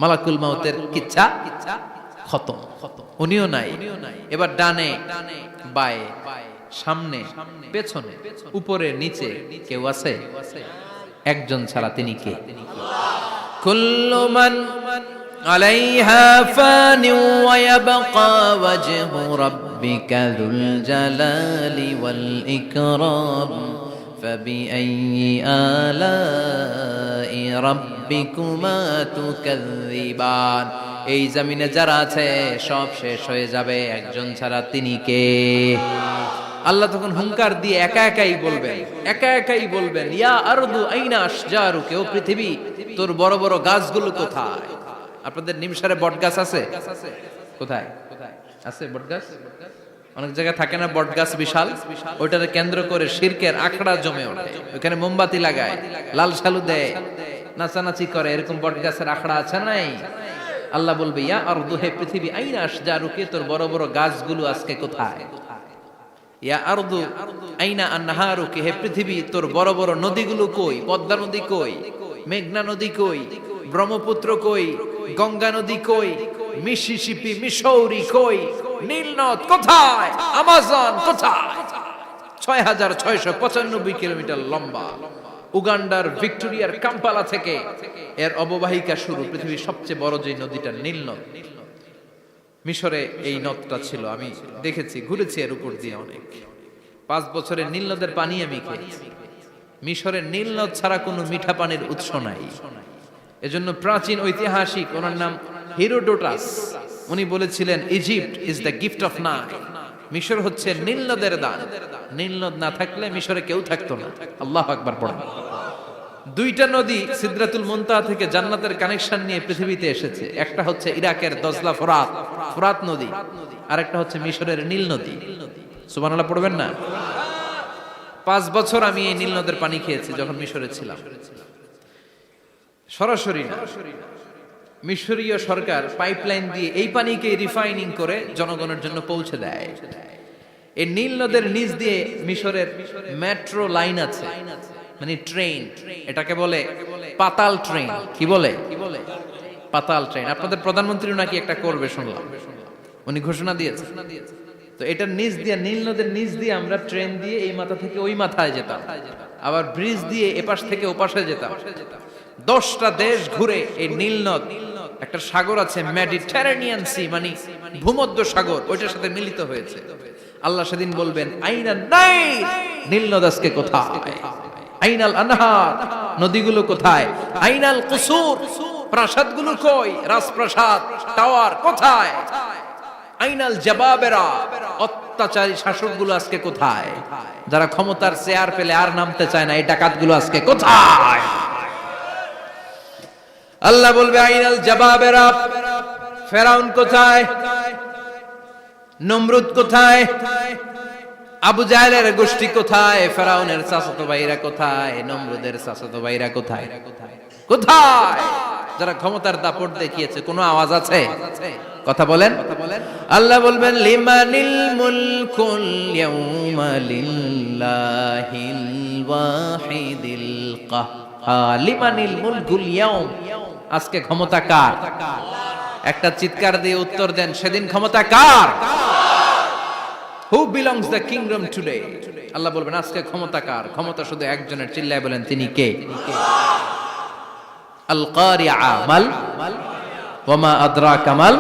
মালাকুল মাউতের কিচ্ছা খতম, উনিও নাই। এবার ডানে বায়ে সামনে পেছনে উপরে নিচে কেউ আছে? একজন ছাড়া, তিনি কে? কুল্লু মান আলাইহা ফানি ওয়া ইয়াবকা ওয়াজহু রাব্বিকা যুল জালালি ওয়াল ইকরাম ফাবিআইয়ি আলাই রাব্বিকুমা তুকাযযিবান। এই জমিনে যারা আছে সব শেষ হয়ে যাবে, একজন ছাড়া, তিনি কে? আল্লাহ তখন হুঙ্কার দিয়ে একা একাই বলবেন ইয়া আরদু আইনা আশজারুকা, ও পৃথিবী তোর বড় বড় গাছগুলো কোথায়? আপনাদের নিমসারে বট গাছ আছে? কোথায় আছে বট গাছ? অনেক জায়গায় থাকে না বট গাছ বিশাল, ওইটাকে কেন্দ্র করে শিরকের আখড়া জমে ওঠে, ওখানে মোমবাতি লাগায়, লাল শালু দেয়, নাচানাচি করে, এরকম বট গাছের আখড়া আছে নাই? আল্লাহ বলবে ইয়া আরদু, হে পৃথিবী, আইনা আশজারুকা, তোর বড় বড় গাছগুলো আজকে কোথায়? ইয়া আরদু আইনা আনহারুকা, হে পৃথিবী তোর বড় বড় নদীগুলো কই? পদ্মা নদী কই? মেঘনা নদী কই? ব্রহ্মপুত্র কই? গঙ্গা নদী কই? মিসিসিপি, মিসৌরি কই? নীল নদ কোথায়? আমাজন কোথায়? ৬৬৯৫ কিলোমিটার লম্বা, উগান্ডার ভিক্টোরিয়ার কাম্পালা থেকে এর অববাহিকা শুরু। পৃথিবীর সবচেয়ে বড় যে নদীটা নীল নদ, মিশরে এই নদটা ছিল, আমি দেখেছি, ঘুরেছি এর উপর দিয়ে অনেক। 5 বছরের নীল নদের পানি আমি খেয়েছি। মিশরের নীল নদ ছাড়া কোনো মিঠা পানির উৎস নাই। এজন্য প্রাচীন ঐতিহাসিক, ওনার নাম হেরোডোটাস, উনি বলেছিলেন Egypt is the gift of Nile, মিশর হচ্ছে নীল নদের দান। নীল নদ না থাকলে মিশরে কেউ থাকতো না। আল্লাহু আকবার পড়েন। 2টা নদী সিদরাতুল মুনতাহা থেকে জান্নাতের কানেকশন নিয়ে পৃথিবীতে এসেছে। একটা হচ্ছে ইরাকের দজলা ফোরাত নদী, আর একটা হচ্ছে মিশরের নীল নদী। সুবহানাল্লাহ পড়বেন না? 5 বছর আমি এই নীল নদের পানি খেয়েছি যখন মিশরে ছিলাম। সরাসরি না, মিশরীয় সরকার পাইপলাইন দিয়ে এই পানিকে রিফাইনিং করে জনগণের জন্য পৌঁছে দেয়। এই নীল নদের নিচ দিয়ে মিশরের মেট্রো লাইন আছে, মানে ট্রেন, এটাকে বলে পাতাল ট্রেন। কি বলে? পাতাল ট্রেন। আপনাদের প্রধানমন্ত্রী নাকি একটা করবে শুনলাম, উনি ঘোষণা দিয়েছে। তো এটার নিচ দিয়ে, নীল নদের নিচ দিয়ে আমরা ট্রেন দিয়ে এই মাথা থেকে ওই মাথায় যেতাম, আবার ব্রিজ দিয়ে এপাশ থেকে ওপাশে যেতাম। 10টা দেশ ঘুরে এই নীল নদ, একটা সাগর আছে মেডিটেরেনিয়ান সি, মানে ভূমধ্য সাগর, ওইটার সাথে মিলিত হয়েছে। আল্লাহ সেদিন বলবেন আইনা নাইল, নীল নদ আজকে কোথায়? আইনাল আনহার, নদীগুলো কোথায়? আইনাল কুসুর, প্রাসাদগুলো কই? রাজপ্রাসাদ, টাওয়ার কোথায়? আইনাল জাবাবেরা, অত্যাচারী শাসকগুলো আজকে কোথায়? যারা ক্ষমতার চেয়ার পেলে আর নামতে চায় না, এই ডাকাতগুলো আজকে কোথায়? আল্লাহ বলবে আইনাল জাবাবেরা, ফেরাউন কোথায়? নমরুদ কোথায়? আবু জাহেলের গোষ্ঠী কোথায়? ফেরাউনের চাচাতো ভাইরা কোথায়? নমরুদের চাচাতো ভাইরা কোথায়? কোথায়? যারা ক্ষমতার দাপট দেখিয়েছে, কোনো আওয়াজ আছে? কথা বলেন। আল্লাহ বলবেন লিমানিল মুলকুল ইয়াউমা লিল্লাহিল ওয়াহিদিল কাহ্হার। লিমানিল মুলকুল ইয়াউম, আজকে ক্ষমতা কার? একটা চিৎকার দিয়ে উত্তর দেন, সেদিন ক্ষমতা কার? Who belongs the kingdom today? আল্লাহ বলবেন আজকে ক্ষমতা কার? ক্ষমতা শুধু একজনের, চিল্লায় বলেন তিনি কে? আল কারিআ মাল ওয়া মা আদরাকা মাল।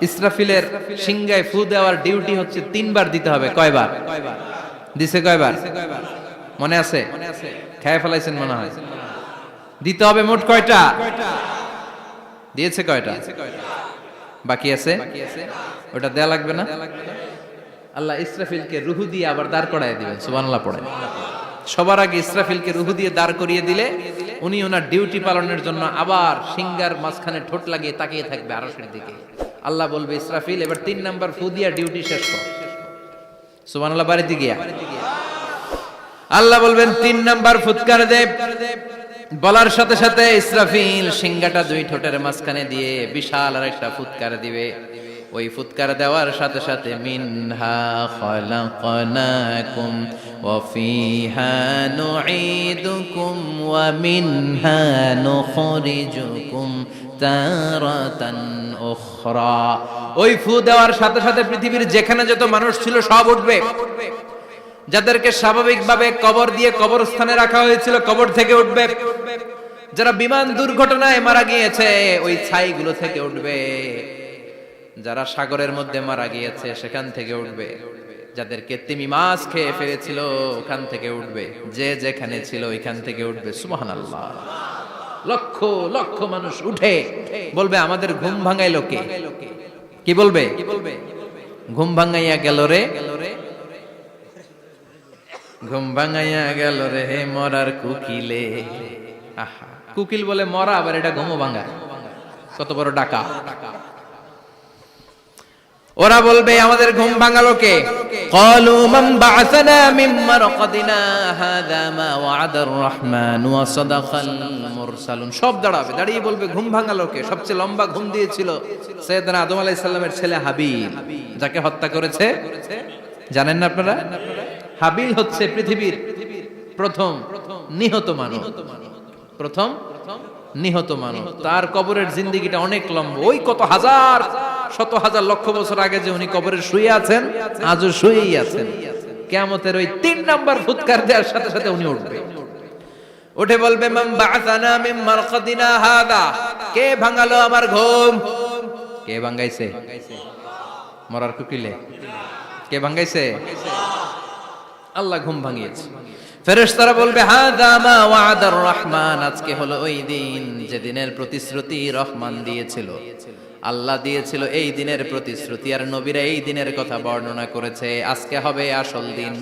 ইসরাফিলের সিংহায় ফু দেওয়ার ডিউটি হচ্ছে 3 বার দিতে হবে। কয়বার দিছে? কয়বার মনে আছে? খেয়ে ফেলাইছেন মনে হয়। দিতে হবে মোট কয়টা? দিয়েছে কয়টা? বাকি আছে? ওটা দেয়া লাগবে না? আল্লাহ ইসরাফিলকে রুহু দিয়ে আবার দাঁড় করায় দিবেন। সুবহানাল্লাহ পড়ে। সবার আগে ইসরাফিলকে রুহু দিয়ে দাঁড় করিয়ে দিলে উনি ওনার ডিউটি পালনের জন্য আবার সিংহার মাঝখানে ঠোঁট লাগিয়ে তাকিয়ে থাকবে আরশের দিকে। আল্লাহ বলবে ইসরাফিল এবার 3 নাম্বার ফু দিয়া ডিউটি শেষ কর। সুবহানাল্লাহ। বাড়িতে গিয়া আল্লাহ বলবেন 3 নাম্বার ফুৎকার দে। বলার সাথে সাথে ইসরাফিল সিংহাটা 2 ঠোঁটের মাঝখানে দিয়ে বিশাল আরেকটা ফুৎকার দিবে। ওই ফুৎকার দেওয়ার সাথে সাথে মিনহা খালাকনাকুম ওয়া ফিহা নুঈদুকুম ওয়া মিনহা নুখরিজুকুম তারাতান উখরা। ওই ফু দেওয়ার সাথে সাথে পৃথিবীর যেখানে যত মানুষ ছিল সব উঠবে। যাদেরকে স্বাভাবিকভাবে কবর দিয়ে কবরস্থানে রাখা হয়েছিল কবর থেকে উঠবে। যারা বিমান দুর্ঘটনায় মারা গিয়েছে ওই ছাইগুলো থেকে উঠবে। যারা সাগরের মধ্যে মারা গিয়েছে সেখান থেকে উঠবে। যাদেরকে তিমি মাছ খেয়ে ফেলেছিল ওখান থেকে উঠবে। যে যেখানে ছিল ওইখান থেকে উঠবে। সুবহানাল্লাহ। লক্ষ লক্ষ মানুষ উঠে বলবে আমাদের ঘুম ভাঙাইলো কে? কি বলবে? ঘুম ভাঙাইয়া গেল রে, ঘুম ভাঙাইয়া গেল রে মরার কুকিলে। আহা, কুকিল বলে মরা, আবার এটা ঘুমো ভাঙায়। কত বড় ডাকা! ওরা বলবে আমাদের ঘুম ভাঙালো কে? ক্বালু মান বা'আসানা মিন মারকাদিনা হাযা মা ওয়া'আদার রাহমান ওয়া সাদাকাল মুরসালুন। সব দাঁড়াবে, দাঁড়িয়ে বলবে ঘুম ভাঙালো কে? সবচেয়ে লম্বা ঘুম দিয়েছিল সাইয়েদনা আদম আলাইহিস সালামের ছেলে হাবিল, যাকে হত্যা করেছে। জানেন না আপনারা? হাবিল হচ্ছে পৃথিবীর প্রথম নিহত মানব। প্রথম নিহত মানব। তার কবরের জিন্দেগিটা অনেক লম্বা। ওই কত হাজার শত হাজার লক্ষ বছর আগে যে উনি কবরে শুয়ে আছেন, আজও শুয়েই আছেন। কিয়ামতের ওই 3 নাম্বার ফুৎকার দেওয়ার সাথে সাথে উনি উঠবে। উঠে বলবে মান বা'আসানা মিন মারকাদিনা হাযা। কে ভাঙালো আমার ঘুম? কে ভাঙাইছে? মরার কুকিলে কে ভাঙাইছে? আল্লাহ ঘুম ভাঙিয়েছে। ফেরেশতারা বলবে হাযা মা ওয়া'আদার রহমান। আজকে হলো ওই দিন যে দিনের প্রতিশ্রুতি রহমান দিয়েছিল, আল্লাহ দিয়েছিল। এই দিনের প্রতিশ্রুতি আর নবীরা এই দিনের কথা বর্ণনা করেছে। আজকে হবে আসল দিন,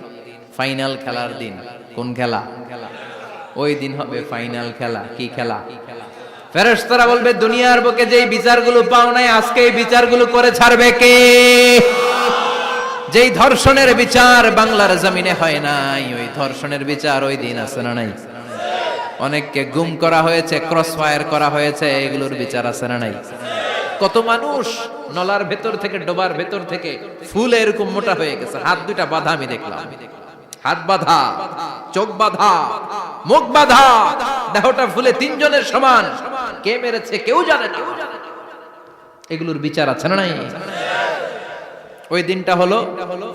ফাইনাল খেলার দিন। কোন খেলা? ওই দিন হবে ফাইনাল খেলা। কি খেলা? ফেরেশতারা বলবে দুনিয়ার বুকে যেই বিচারগুলো পাও নাই আজকে এই বিচারগুলো করে ছাড়বে কে? যেই ধর্ষণের বিচার বাংলার জমিনে হয় নাই, ওই ধর্ষণের বিচার ওই দিন আছে না নাই? অনেককে গুম করা হয়েছে, ক্রস ফায়ার করা হয়েছে, এগুলোর বিচার আছে না নাই? কত মানুষ নলার ভেতর থেকে, ডোবার ভেতর থেকে ফুল এরকম মোটা হয়ে গেছে। হাত 2টা বাঁধা আমি দেখলাম। হাত বাঁধা, চোখ বাঁধা, মুখ বাঁধা, দেহটা ফুলে 3 জনের সমান। কে মেরেছে কেউ জানে না। এগুলোর বিচার আছে না নাই? ওই দিনটা হলো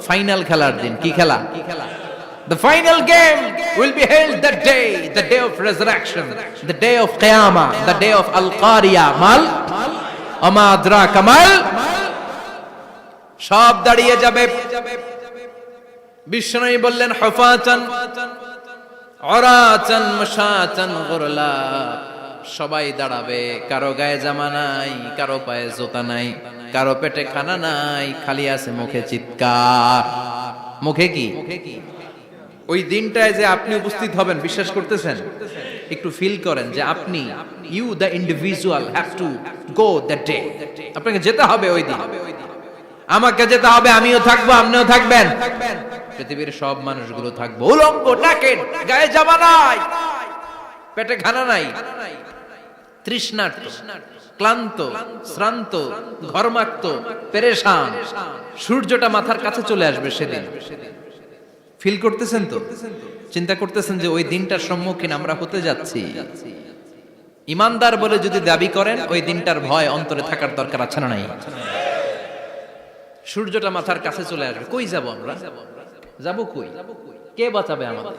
ফাইনাল খেলার দিন। কি খেলা? The final game will be held that day, the day of resurrection, the day of Qiyamah, the day of Al-Qari'ah. Mal আমা আদরাকা মাল। সব দাঁড়িয়ে যাবে। বিশ্বনবী বললেন হুফাতান উরাতান মুশাতান গুরলা। সবাই দাঁড়াবে, কারো গায়ে জামা নাই, কারো পায়ে জুতা নাই। কারো পেটে খানা নাই, খালি আছে মুখে চিৎকার। মুখে কি? ওই দিনটায় যে আপনি উপস্থিত হবেন, বিশ্বাস করতেছেন? একটু ফিল করেন যে আপনি, you the individual have to go that day. আপনাকে যেতে হবে ওই দিন, আমাকে যেতে হবে, আমিও থাকবো, আপনিও থাকবেন, পৃথিবীর সব মানুষগুলো থাকবো উলঙ্গ, নাকেড, গায়ে জামা নাই, পেটে খানা নাই, তৃষ্ণার্ত, ক্লান্ত, শ্রান্ত, ঘর্মাক্ত, পেরেশান। সূর্যটা মাথার কাছে চলে আসবে সেদিন। ফিল করতেছেন তো? চিন্তা করতেছেন যে ওই দিনটার সম্মুখীন আমরা হতে যাচ্ছি। ইমানদার বলে যদি দাবি করেন, ওই দিনটার ভয় অন্তরে থাকার দরকার আছে না নাই? সূর্যটা মাথার কাছে চলে আসবে, কই যাব আমরা? যাব কই? কে বাঁচাবে আমাদের?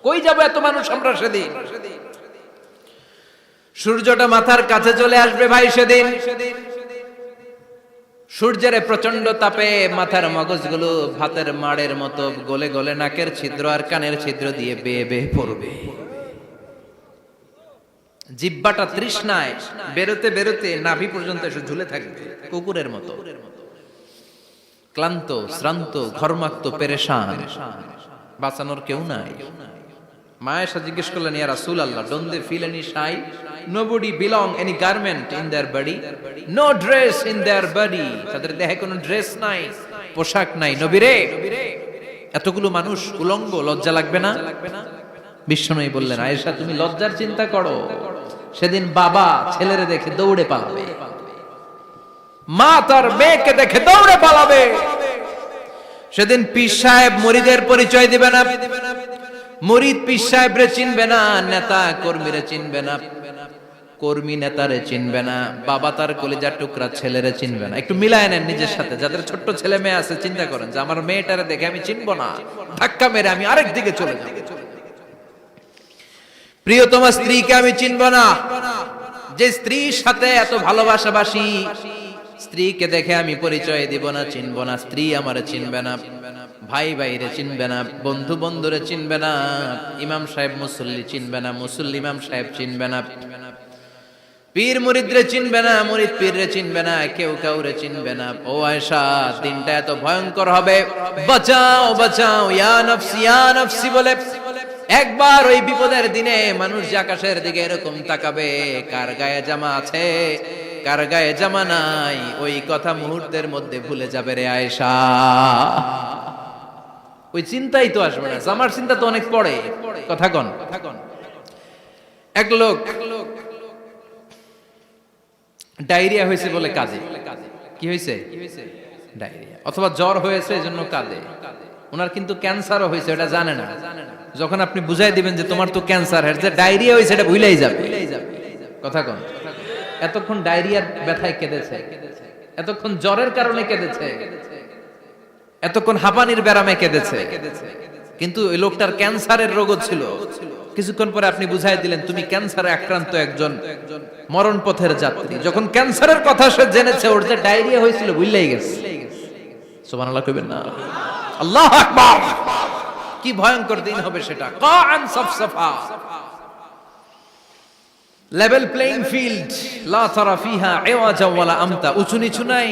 কই যাব এত মানুষ আমরা সেদিন? সূর্যটা মাথার কাছে চলে আসবে ভাই সেদিন। সূর্যের প্রচন্ড তাপে মাথার মগজগুলো ভাতের মাড়ের মতো গলে গলে নাকের ছিদ্র আর কানের ছিদ্র দিয়ে বেয়ে বেয়ে পড়বে। জিহ্বাটা তৃষ্ণায় বেরোতে বেরোতে নাভি পর্যন্ত এসে ঝুলে থাকবে কুকুরের মতো। ক্লান্ত, শ্রান্ত, ঘর্মাক্ত, পেরেশান, বাঁচানোর কেউ নাই। মায়েশা জিজ্ঞেস করলেন, ইয়া রাসূলুল্লাহ, don't they feel any shy? Nobody belong any garment in their body, no dress in their body. তাদের দেহে কোনো ড্রেস নাই, পোশাক নাই। নবী রে, এতগুলো মানুষ উলঙ্গ, লজ্জা লাগবে না? বিশ্বনবী বললেন, আয়েশা তুমি লজ্জার চিন্তা করো, সেদিন বাবা ছেলেরে দেখে দৌড়ে পালাবে, মা তার মেয়েকে দেখে দৌড়ে পালাবে। সেদিন পীর সাহেব মুরিদের পরিচয় দিবে না, মুরিদ পীর সাহেবরে চিনবে না, নেতা কর্মীরে চিনবে না, কর্মী নেতারে চিনবে না, বাবা তার কলিজার টুকরা ছেলেরে চিনবে না। একটু মিলায় নেন নিজের সাথে। যাদের ছোট্ট ছেলে মেয়ে আছে, চিন্তা করেন যে আমার মেয়েটারে দেখে আমি চিনবো না, ধাক্কা মেরে আমি আরেক দিকে চলে যাব। প্রিয়তমা স্ত্রীকে আমি চিনবো না, যে স্ত্রীর সাথে এত ভালোবাসাবাসি, স্ত্রীকে দেখে আমি পরিচয় দিব না, চিনবো না। স্ত্রী আমারে চিনবে না, ভাই ভাইরে চিনবে না, বন্ধু বন্ধুরে চিনবে না, ইমাম সাহেব মুসল্লি চিনবে না, মুসল্লি ইমাম সাহেব চিনবে না, পীর মুরিদরে চিনবে না, মুরিদ পীররে চিনবে না, কেউ কাউরে চিনবে না। ও আয়েশা, দিনটা এত ভয়ঙ্কর হবে। বাঁচাও বাঁচাও, ইয়া নফসি ইয়া নফসি বলে একবার ওই বিপদের দিনে মানুষ যে আকাশের দিকে এরকম তাকাবে, কার গায়ে জামা আছে কার গায়ে জামা নাই, ওই কথা মুহূর্তের মধ্যে ভুলে যাবে রে আয়েশা। ওই চিন্তাই তো আসবে না, জামার চিন্তা তো অনেক পরে। কথা কন। এক লোক ডায়রিয়া হয়েছে বলে কাঁদে। কি হয়েছে? ডায়রিয়া, অথবা জ্বর হয়েছে এজন্য কাঁদে। ওনার কিন্তু ক্যান্সারও হয়েছে, এটা জানে না। যখন আপনি বুঝাই দিবেন যে তোমার তো ক্যান্সার, যে ডায়রিয়া হয়েছে এটা ভুলেই যাবে। কথা কন। এতক্ষণ ডায়রিয়ার ব্যথায় কেঁদেছে, এতক্ষণ জ্বরের কারণে কেঁদেছে, এতক্ষণ হাঁপানির ব্যারামে কেঁদেছে, কিন্তু ওই লোকটার ক্যান্সারের রোগও ছিল। কিছুক্ষণ পরে আপনি বুঝাই দিলেন তুমি ক্যান্সারে আক্রান্ত একজন মরণ পথের যাত্রী। যখন ক্যান্সারের কথা সে জেনেছে, ওর যে ডায়রিয়া হয়েছিল ভুলেই গেছে। সুবহানাল্লাহ কইবেন না? আল্লাহু আকবার। কি ভয়ঙ্কর দিন হবে সেটা। কাআন সাফসাফা, লেভেল প্লেইং ফিল্ড, লা তারা ফিহা ইওয়াজা ওয়ালা আমতা। উঁচু নিচু নাই,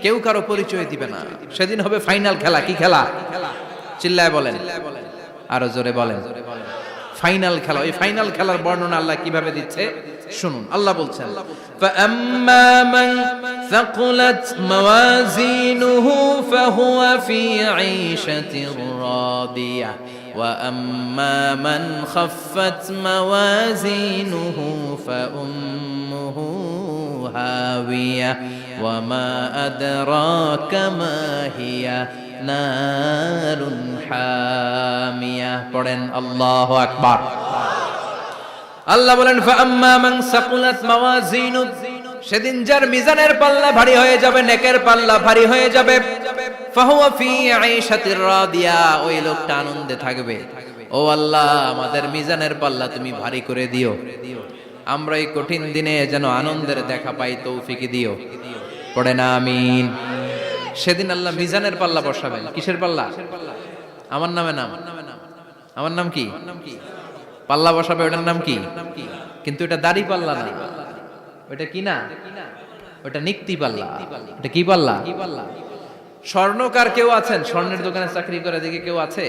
কেউ কারো পরিচয় দিবে না। সেদিন হবে ফাইনাল খেলা। কি খেলা? চিল্লায় বলেন, আরো জোরে বলেন। ফাইনাল খেলা। ওই ফাইনাল খেলার বর্ণনা আল্লাহ কিভাবে দিচ্ছে শুনুন। আল্লাহ বলছেন, ফাআম্মা মান সাকুলাত মাওয়াজিনুহু ফাহুয়া ফি ঈশাতির রাদিয়াহ ওয়া আম্মা মান খাফফাত মাওয়াজিনুহু ফাউম্মুহু হাওিয়া ওয়া মা আদরাকা মা হিয়া নারুন হামিয়া। পড়েন আল্লাহু আকবার। আল্লাহ বলেন, ফাআম্মা মান সাকুলাত মাওয়াজিনু, সেদিন যার মিজানের পাল্লা ভারী হয়ে যাবে, নেকের পাল্লা ভারী হয়ে যাবে, ফাহুয়া ফি ঈশাতির রাদিয়া, ওই লোকটা আনন্দে থাকবে। ও আল্লাহ, আমাদের মিজানের পাল্লা তুমি ভারী করে দিও, আমরা এই কঠিন দিনে যেন আনন্দের দেখা পাই, তৌফিক দিও। পড়েন আমিন। সেদিন আল্লাহ মিজানের পাল্লা বসাবেন। কিসের পাল্লা? আমার নামে নাম। আমার নাম কি? পাল্লা বসাবে, ওটার নাম কি? কিন্তু এটা দাড়ি পাল্লা না। ওটা কি না? ওটা নিক্তি পাল্লা। এটা কি পাল্লা? স্বর্ণকার কেউ আছেন? স্বর্ণের দোকানে চাকরি করে দিকে কেউ আছে?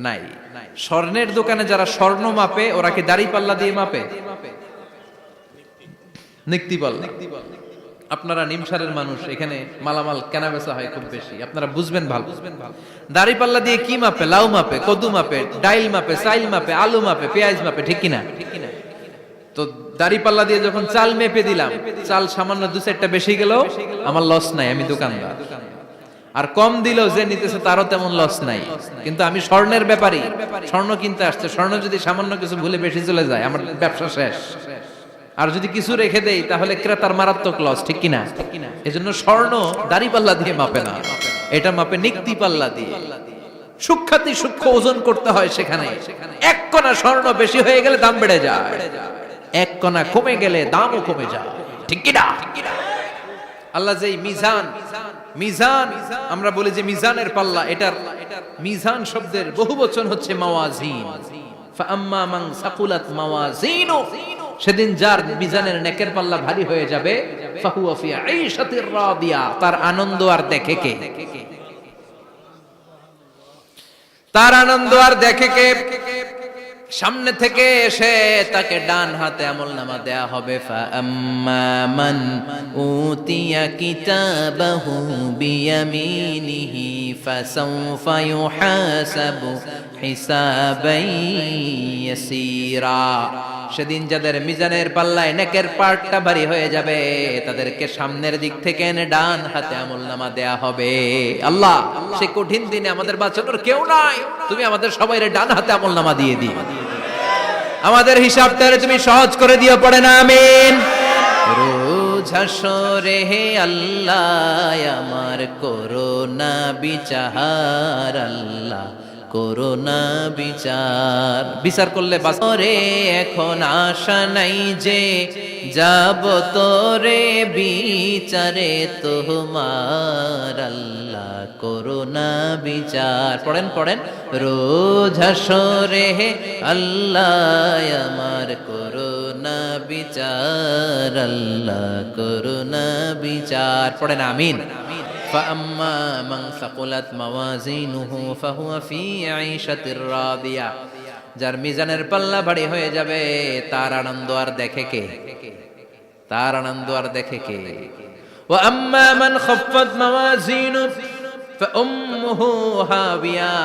নাই। স্বর্ণের দোকানে যারা স্বর্ণ মাপে ওরা কি দাড়ি পাল্লা দিয়ে মাপে? নিক্তি পাল্লা। আপনারা নিমসারের মানুষ, এখানে মালামাল কেনা বেচা হয় খুব বেশি, আপনারা বুঝবেন ভালো। দাড়ি পাল্লা দিয়ে কি মাপে? লাউ মাপে, কদু মাপে, ডাইল মাপে, চাইল মাপে, আলু মাপে, পেঁয়াজ মাপে, ঠিক কিনা? তো দাড়ি পাল্লা দিয়ে যখন চাল মেপে দিলাম, চাল সামান্য 2-4টা বেশি গেল, আমার লস নাই, আমি দোকানদার। আর কম দিলেও যে নিতেছে তারও তেমন লস নাই। কিন্তু আমি স্বর্ণের ব্যাপারী, স্বর্ণ কিনতে আসছে, স্বর্ণ যদি সামান্য কিছু ভুলে বেশি চলে যায় আমার ব্যবসা শেষ। আর যদি কিছু রেখে দেই তাহলে ক্রেতার মারাত্মক লস, ঠিক কিনা? এজন্য স্বর্ণ দাড়ি পাল্লা দিয়ে মাপে না, এটা মাপে নিক্তি পাল্লা দিয়ে। সূক্ষ্মাতি সূক্ষ্ম ওজন করতে হয় সেখানে। এক কণা স্বর্ণ বেশি হয়ে গেলে দাম বেড়ে যায়, এক কণা কমে গেলে দামও কমে যায়, ঠিক কিনা? আল্লাহ যে মিজান, মিজান আমরা বলি যে মিজানের পাল্লা, এটার মিজান শব্দের বহু বচন হচ্ছে মাওয়াজিন। ফাআম্মা মান সাকুলাত মাওয়াজিনু, সেদিন যার মিজানের নেকের পাল্লা ভারী হয়ে যাবে, ফাহুয়া ফি আইশাতির রাদিয়া, তার আনন্দ আর দেখে কে? তার আনন্দ আর দেখে কে? সামনে থেকে এসে তাকে ডান হাতে আমলনামা দেয়া হবে। ফাআম্মা মান উতিয়া কিতাবাহু বিয়ামিনিহি ফাসাউফা ইউহাসাবু হিসাবান ইয়াসীরা, সেদিন যাদের মিজানের পাল্লায় নেকের পার্টটা ভারী হয়ে যাবে তাদেরকে সামনের দিক থেকে এনে ডান হাতে আমলনামা দেয়া হবে। আল্লাহ, সেই কঠিন দিনে আমাদের বাঁচানোর কেউ নাই, তুমি আমাদের সবাইরে ডান হাতে আমলনামা দিয়ে দিও, আমাদের হিসাবটারে তুমি সহজ করে দিও, পড়ে না আমিন। রোজ হাসরে হে আল্লাহ আমার করোনা বিচার, আল্লাহ করোনা বিচার। বিচার করলে বাসরে এখন আশা নাই যে যাব তোরে বিচারে তোমার, আল্লাহ করোনা বিচার। পড়েন পড়েন, রোজ হাসরে হে আল্লাহ আমার করোনা বিচার, আল্লাহ করোনা বিচার। পড়েন আমিন। فأما من ثقلت موازينه فهو في عيشة راضية, যার মিজানের পাল্লা ভারী হয়ে যাবে তার আনন্দ আর দেখে কে? তার আনন্দ আর দেখে কে? وأما من خفت موازينه فأمه هاوية,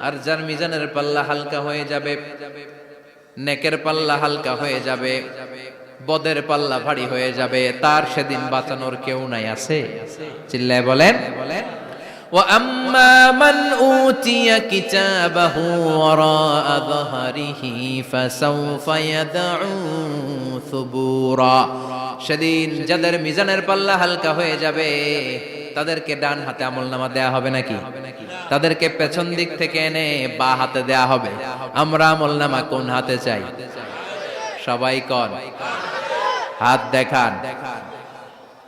আর যার মিজানের পাল্লা হালকা হয়ে যাবে, নেকের পাল্লা হালকা হয়ে যাবে, বদের পাল্লা ভারী হয়ে যাবে, তার সেদিন বাঁচানোর কেউ নাই। আছে? চিল্লায় বলেন। وَأَمَّا مَنْ أُوتِيَ كِتَابَهُ وَرَاءَ ظَهْرِهِ فَسَوْفَ يَدْعُو ثُبُورًا, সেদিন যাদের মিজানের পাল্লা হালকা হয়ে যাবে তাদেরকে ডান হাতে আমলনামা দেয়া হবে নাকি? তাদেরকে পেছন দিক থেকে এনে বা হাতে দেয়া হবে। আমরা আমলনামা কোন হাতে চাই? সবাই কোন হাত দেখান,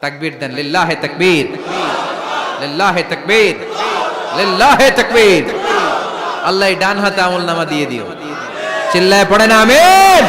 তাকবীর দেন, লিল্লাহে তাকবীর, লিল্লাহে তাকবীর, লিল্লাহে তাকবীর। আল্লাহ ডান হাতে আমলনামা দিয়ে দিও, চিল্লায় পড়েন আমিন।